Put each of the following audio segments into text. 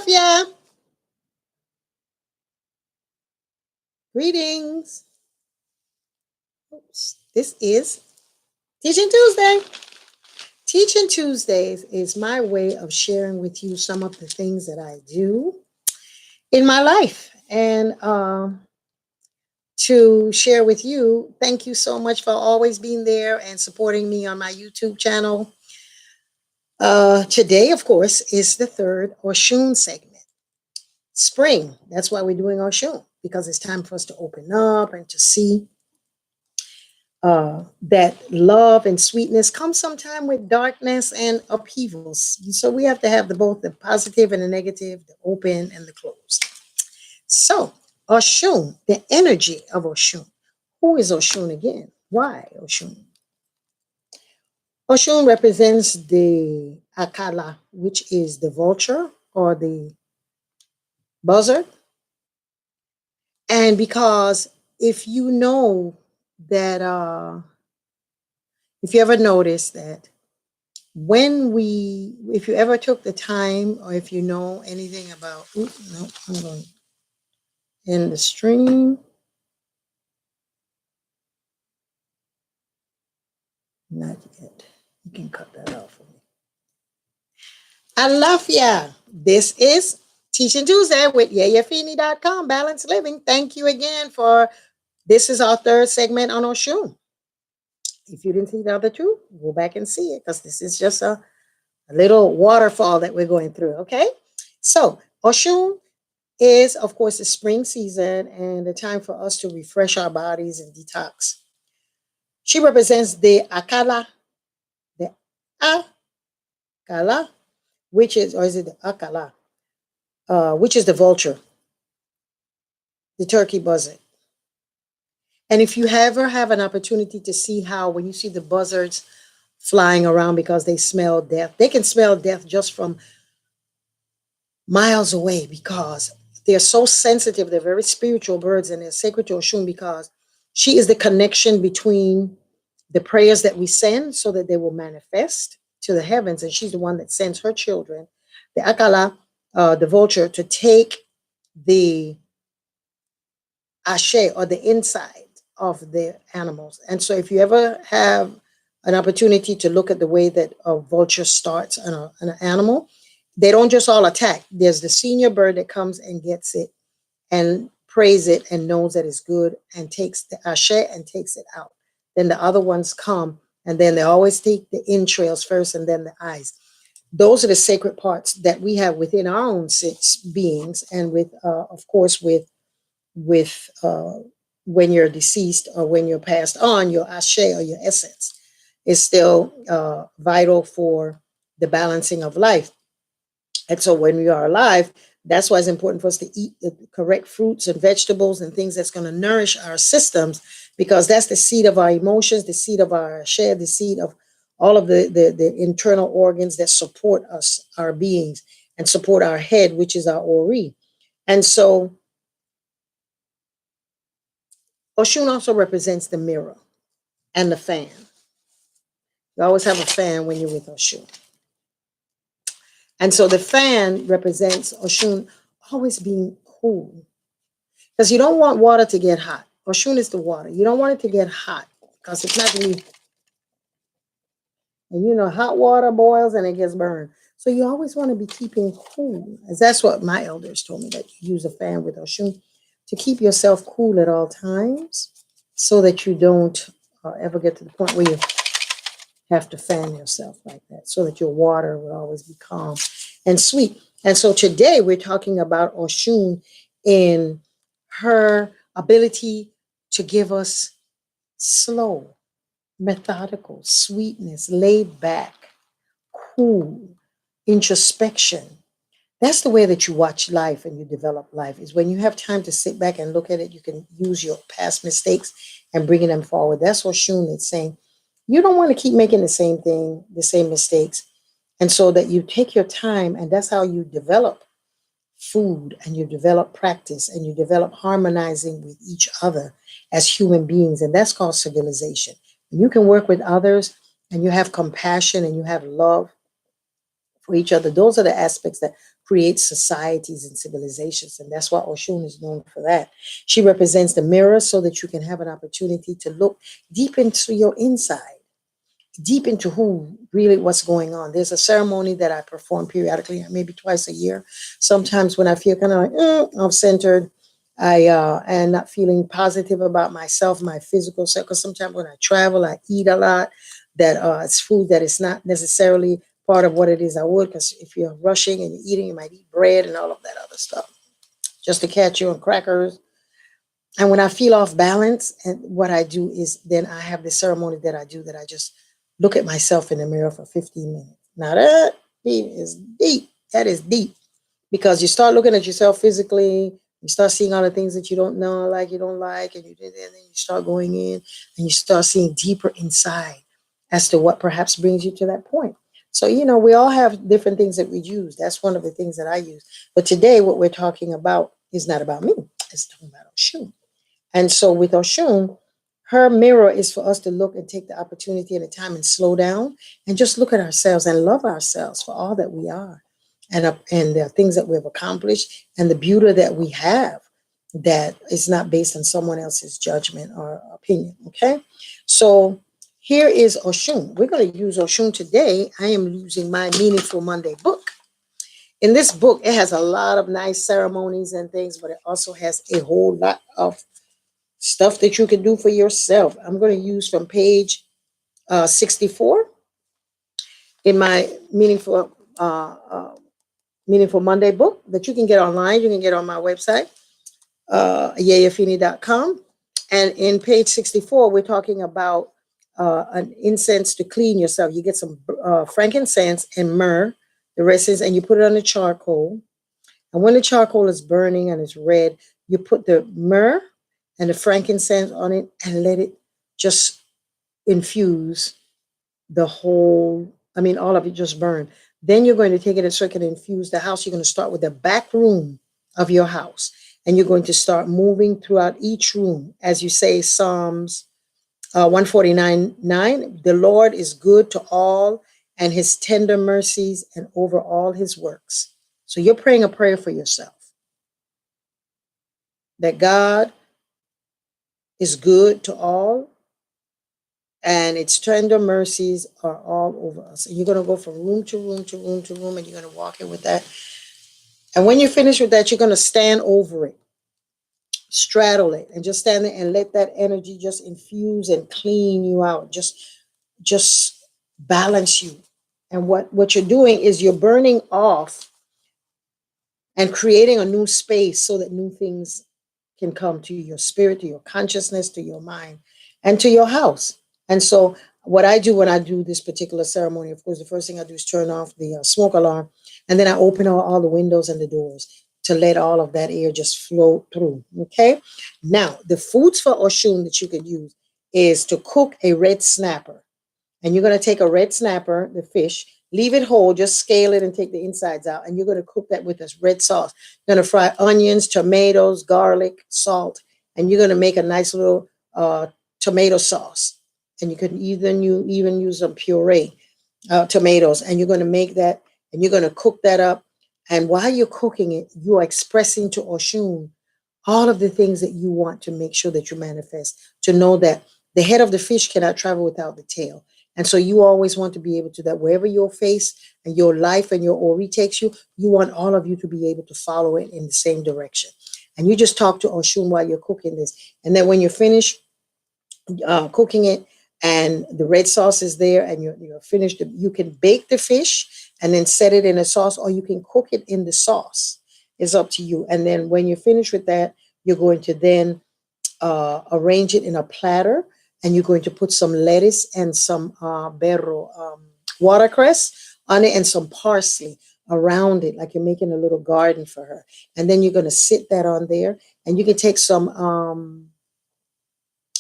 ya. Greetings. Oops. This is Teaching Tuesday. Teaching Tuesdays is my way of sharing with you some of the things that I do in my life. And to share with you, thank you so much for always being there and supporting me on my YouTube channel. Today, of course, is the third Oshun segment. Spring. That's why we're doing Oshun, because it's time for us to open up and to see that love and sweetness come sometime with darkness and upheavals. So we have to have both the positive and the negative, the open and the closed. So Oshun, the energy of Oshun. Who is Oshun again? Why Oshun? Oshun represents the Akala, which is the vulture or the buzzard. And because if you know that, if you ever notice that if you ever took the time or if you know anything about, no, I'm going in the stream. Not yet. You can cut that off for me. I love ya. This is Teaching Tuesday with yayafini.com, Balanced Living. Thank you again this is our third segment on Oshun. If you didn't see the other two, go back and see it because this is just a little waterfall that we're going through, okay? So Oshun is, of course, the spring season and the time for us to refresh our bodies and detox. She represents the Akala, the Akala, which is, or is it the Akala, which is the vulture, the turkey buzzard. And if you ever have an opportunity to see how when you see the buzzards flying around because they smell death, they can smell death just from miles away because they're so sensitive. They're very spiritual birds and they're sacred to Oshun because she is the connection between the prayers that we send so that they will manifest to the heavens. And she's the one that sends her children, the Akala, the vulture, to take the ashe or the inside of the animals. And so if you ever have an opportunity to look at the way that a vulture starts an animal, they don't just all attack. There's the senior bird that comes and gets it and prays it and knows that it's good and takes the ashe and takes it out. Then the other ones come and then they always take the entrails first and then the eyes. Those are the sacred parts that we have within our own six beings and with, of course, with when you're deceased or when you're passed on, your ashe or your essence is still vital for the balancing of life. And so when we are alive, that's why it's important for us to eat the correct fruits and vegetables and things that's going to nourish our systems, because that's the seed of our emotions, the seed of our share, the seed of all of the internal organs that support us, our beings, and support our head, which is our ori. And so Oshun also represents the mirror and the fan. You always have a fan when you're with Oshun. And so the fan represents Oshun always being cool. Because you don't want water to get hot. Oshun is the water. You don't want it to get hot because it's not really, and you know, hot water boils and it gets burned. So you always want to be keeping cool. As that's what my elders told me, that you use a fan with Oshun to keep yourself cool at all times so that you don't ever get to the point where you have to fan yourself like that, so that your water will always be calm and sweet. And so today we're talking about Oshun in her ability to give us slow, methodical, sweetness, laid back, cool, introspection. That's the way that you watch life and you develop life, is when you have time to sit back and look at it, you can use your past mistakes and bringing them forward. That's what Oshun is saying. You don't want to keep making the same thing, the same mistakes. And so that you take your time, and that's how you develop food and you develop practice and you develop harmonizing with each other as human beings. And that's called civilization. You can work with others and you have compassion and you have love for each other. Those are the aspects that create societies and civilizations. And that's why Oshun is known for that. She represents the mirror so that you can have an opportunity to look deep into your inside, deep into who really what's going on. There's a ceremony that I perform periodically, maybe twice a year. Sometimes when I feel kind of like off centered, I and not feeling positive about myself, my physical self. Because sometimes when I travel, I eat a lot. That it's food that is not necessarily part of what it is I would. Because if you're rushing and you're eating, you might eat bread and all of that other stuff just to catch you on crackers. And when I feel off balance, and what I do is then I have the ceremony that I do that I just look at myself in the mirror for 15 minutes. Now that is deep. That is deep because you start looking at yourself physically. You start seeing all the things that you don't know, like you don't like, and then you start going in and you start seeing deeper inside as to what perhaps brings you to that point. So, we all have different things that we use. That's one of the things that I use. But today, what we're talking about is not about me. It's talking about Oshun. And so with Oshun, her mirror is for us to look and take the opportunity and the time and slow down and just look at ourselves and love ourselves for all that we are and the things that we've accomplished and the beauty that we have that is not based on someone else's judgment or opinion. Okay. So here is Oshun. We're going to use Oshun today. I am using my Meaningful Monday book. In this book, it has a lot of nice ceremonies and things, but it also has a whole lot of stuff that you can do for yourself. I'm going to use from page 64 in my Meaningful Monday book that you can get online. You can get on my website, yayafini.com. And in page 64, we're talking about an incense to clean yourself. You get some frankincense and myrrh, the rest is, and you put it on the charcoal. And when the charcoal is burning and it's red, you put the myrrh and the frankincense on it and let it just infuse all of it just burn. Then you're going to take it so it can infuse the house. You're going to start with the back room of your house. And you're going to start moving throughout each room. As you say, Psalms 149:9, the Lord is good to all and his tender mercies and over all his works. So you're praying a prayer for yourself. That God is good to all and its tender mercies are all over us. And you're going to go from room to room to room to room and you're going to walk in with that. And when you finish with that, you're going to stand over it, straddle it, and just stand there and let that energy just infuse and clean you out. Just balance you. And what you're doing is you're burning off and creating a new space so that new things can come to your spirit, to your consciousness, to your mind, and to your house. And so what I do when I do this particular ceremony, of course, the first thing I do is turn off the smoke alarm, and then I open all the windows and the doors to let all of that air just flow through. Okay. Now, the foods for Oshun that you could use is to cook a red snapper. And you're going to take a red snapper, the fish, leave it whole, just scale it and take the insides out. And you're going to cook that with this red sauce. You're going to fry onions, tomatoes, garlic, salt, and you're going to make a nice little tomato sauce. And you can even use some puree tomatoes. And you're going to make that and you're going to cook that up. And while you're cooking it, you're expressing to Oshun all of the things that you want to make sure that you manifest, to know that the head of the fish cannot travel without the tail. And so you always want to be able to that wherever your face and your life and your ori takes you, you want all of you to be able to follow it in the same direction. And you just talk to Oshun while you're cooking this. And then when you're finished cooking it and the red sauce is there and you're finished, you can bake the fish and then set it in a sauce, or you can cook it in the sauce. It's up to you. And then when you're finished with that, you're going to then arrange it in a platter, and you're going to put some lettuce and some watercress on it and some parsley around it, like you're making a little garden for her. And then you're going to sit that on there, and you can take some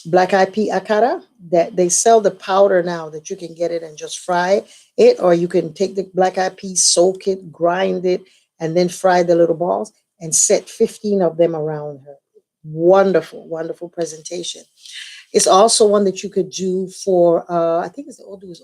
black eyed pea akara that they sell the powder now that you can get it and just fry it, or you can take the black eyed peas, soak it, grind it, and then fry the little balls and set 15 of them around her. Wonderful, wonderful presentation. It's also one that you could do for, I think it's the Odu is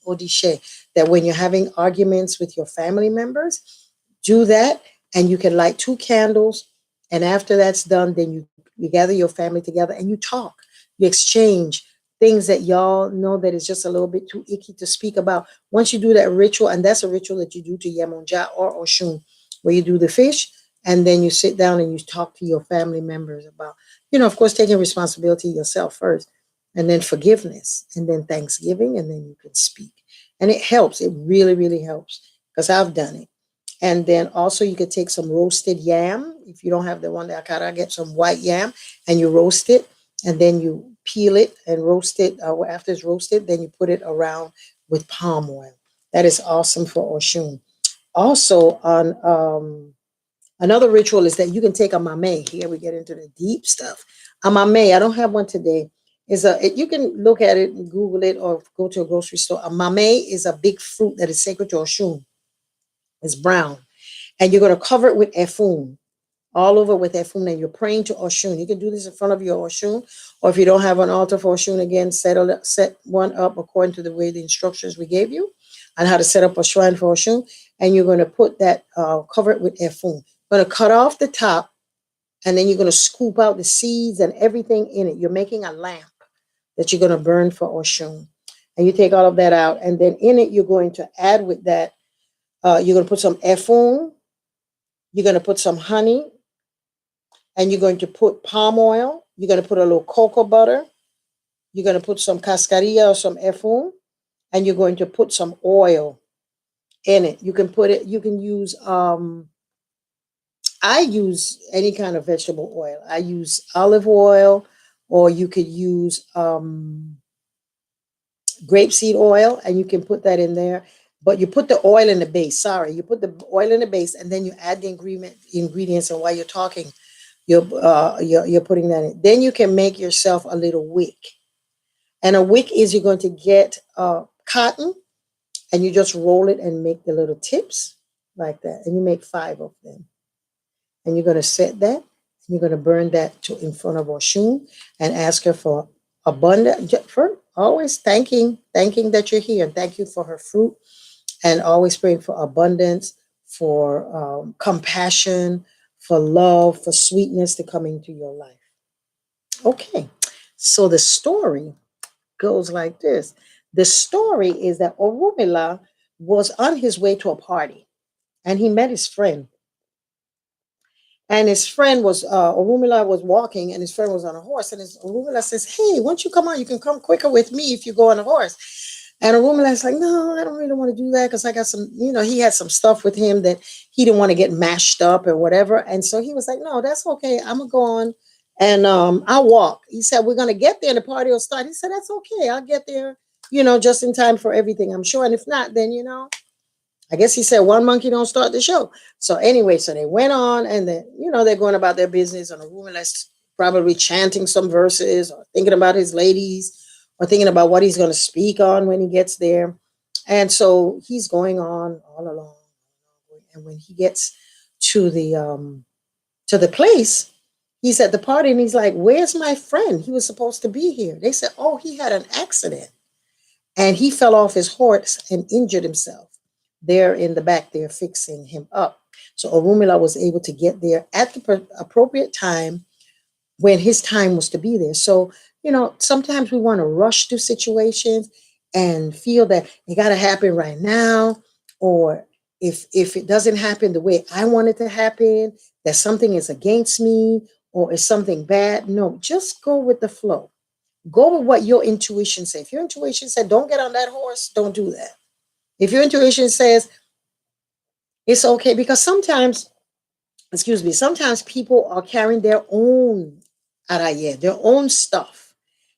Odishe, that when you're having arguments with your family members, do that, and you can light two candles. And after that's done, then you gather your family together and you talk, you exchange things that y'all know that is just a little bit too icky to speak about. Once you do that ritual, and that's a ritual that you do to Yemonja or Oshun, where you do the fish, and then you sit down and you talk to your family members about, of course, taking responsibility yourself first, and then forgiveness, and then thanksgiving, and then you can speak. And it helps. It really, really helps, because I've done it. And then also you could take some roasted yam. If you don't have the one that akara, get some white yam and you roast it, and then you peel it and roast it. After it's roasted, then you put it around with palm oil. That is awesome for Oshun. Also, on another ritual is that you can take a mame. Here we get into the deep stuff. A mame, I don't have one today. You can look at it and Google it or go to a grocery store. A mame is a big fruit that is sacred to Oshun. It's brown. And you're going to cover it with efun, all over with efun, and you're praying to Oshun. You can do this in front of your Oshun, or if you don't have an altar for Oshun, again, set one up according to the way the instructions we gave you on how to set up a shrine for Oshun. And you're going to put that, cover it with efun. You're going to cut off the top, and then you're going to scoop out the seeds and everything in it. You're making a lamp that you're going to burn for Oshun. And you take all of that out, and then in it, you're going to add with that, you're going to put some efun, you're going to put some honey, and you're going to put palm oil. You're going to put a little cocoa butter. You're going to put some cascarilla or some efun, and you're going to put some oil in it. You can put it, you can use, I use any kind of vegetable oil. I use olive oil, or you could use grapeseed oil, and you can put that in there. But you put the oil in the base. Sorry, you put the oil in the base, and then you add the ingredients. And while you're talking, you're putting that in. Then you can make yourself a little wick. And a wick is, you're going to get cotton, and you just roll it and make the little tips like that. And you make 5 of them. And you're going to set that. And you're going to burn that in front of Oshun and ask her for abundance. For always thanking that you're here, and thank you for her fruit, and always praying for abundance, for compassion, for love, for sweetness to come into your life. Okay, so the story goes like this. The story is that Orumila was on his way to a party, and he met his friend. And his friend was, Orumila was walking, and his friend was on a horse. And Orumila says, "Hey, once you come on, you can come quicker with me if you go on a horse." And Orumila like, "No, I don't really want to do that, because I got some, he had some stuff with him that he didn't want to get mashed up or whatever." And so he was like, "No, that's okay. I'm going to go on, and I'll walk." He said, "We're going to get there and the party will start." He said, "That's okay. I'll get there, just in time for everything, I'm sure. And if not, then, I guess he said one monkey don't start the show." So anyway, so they went on, and then, they're going about their business, and Orumila probably chanting some verses, or thinking about his ladies, or thinking about what he's going to speak on when he gets there. And so he's going on all along. And when he gets to the place, he's at the party, and he's like, "Where's my friend? He was supposed to be here." They said, "Oh, he had an accident, and he fell off his horse and injured himself. They're in the back, they're fixing him up." So Orumila was able to get there at the appropriate time, when his time was to be there. So, sometimes we want to rush through situations and feel that it got to happen right now, or if it doesn't happen the way I want it to happen, that something is against me, or is something bad. No, just go with the flow. Go with what your intuition says. If your intuition said, "Don't get on that horse," don't do that. If your intuition says it's okay, because sometimes people are carrying their own araye, their own stuff,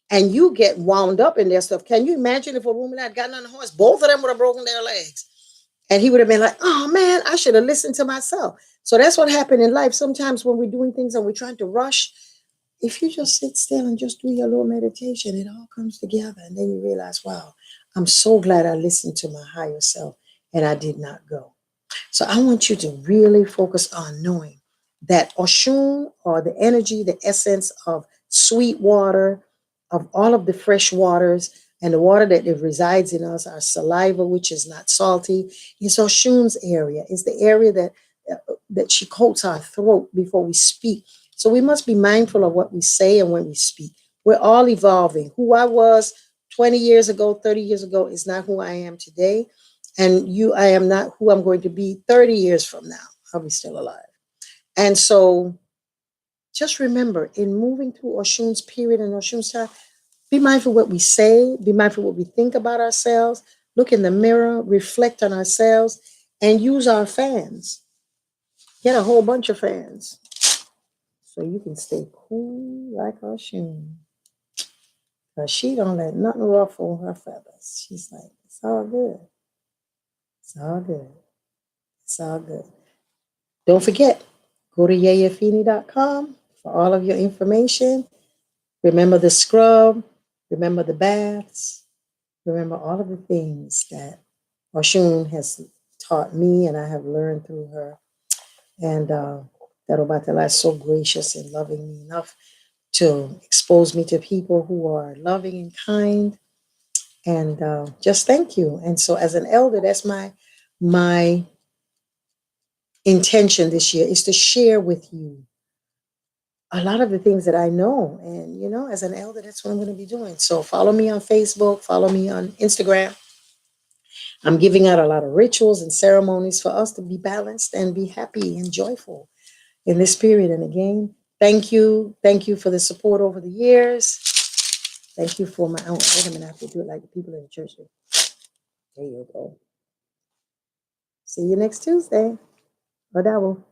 and you get wound up in their stuff. Can you imagine if a woman had gotten on a horse, both of them would have broken their legs, and he would have been like, "Oh man, I should have listened to myself." So that's what happened in life. Sometimes when we're doing things and we're trying to rush, if you just sit still and just do your little meditation, it all comes together, and then you realize, wow, I'm so glad I listened to my higher self and I did not go. So I want you to really focus on knowing that Oshun, or the energy, the essence of sweet water, of all of the fresh waters and the water that it resides in us, our saliva, which is not salty, is Oshun's area. Is the area that she coats our throat before we speak. So we must be mindful of what we say and when we speak. We're all evolving. Who I was 20 years ago, 30 years ago is not who I am today. And I am not who I'm going to be 30 years from now. I'll be still alive. And so just remember, in moving through Oshun's period and Oshun's time, be mindful what we say, be mindful what we think about ourselves, look in the mirror, reflect on ourselves, and use our fans. Get a whole bunch of fans so you can stay cool like Oshun. Because she don't let nothing ruffle her feathers. She's like, it's all good. It's all good. It's all good. Don't forget, go to yayafini.com for all of your information. Remember the scrub. Remember the baths. Remember all of the things that Oshun has taught me and I have learned through her. And that Obatala is so gracious and loving me enough to expose me to people who are loving and kind. And just thank you. And so as an elder, that's my intention this year is to share with you a lot of the things that I know. And, as an elder, that's what I'm going to be doing. So follow me on Facebook, follow me on Instagram. I'm giving out a lot of rituals and ceremonies for us to be balanced and be happy and joyful in this period. And again, thank you. Thank you for the support over the years. Thank you for oh, wait a minute, I have to do it like the people in the church. There you go. See you next Tuesday. Or double.